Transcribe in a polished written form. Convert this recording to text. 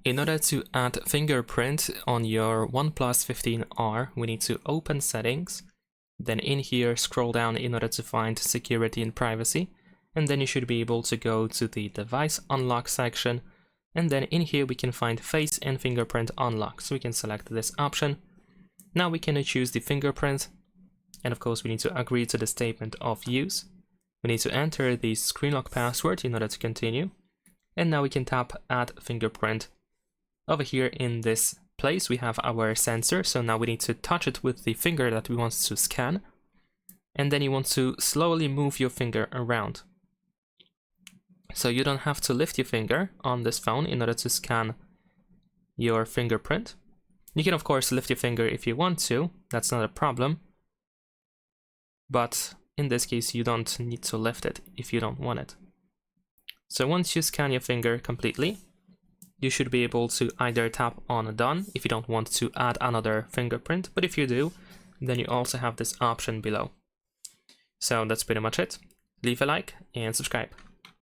In order to add fingerprint on your OnePlus 15R, we need to open settings, then in here scroll down in order to find security and privacy, and then you should be able to go to the device unlock section, and then in here we can find face and fingerprint unlock, so we can select this option. Now we can choose the fingerprint, and of course we need to agree to the statement of use. We need to enter the screen lock password in order to continue, and now we can tap add fingerprint. Over here in this place we have our sensor, so now we need to touch it with the finger that we want to scan, and then you want to slowly move your finger around. So you don't have to lift your finger on this phone in order to scan your fingerprint. You can of course lift your finger if you want to, that's not a problem, but in this case you don't need to lift it if you don't want it. So once you scan your finger completely, you should be able to either tap on done if you don't want to add another fingerprint, but if you do, then you also have this option below. So that's pretty much it. Leave a like and subscribe.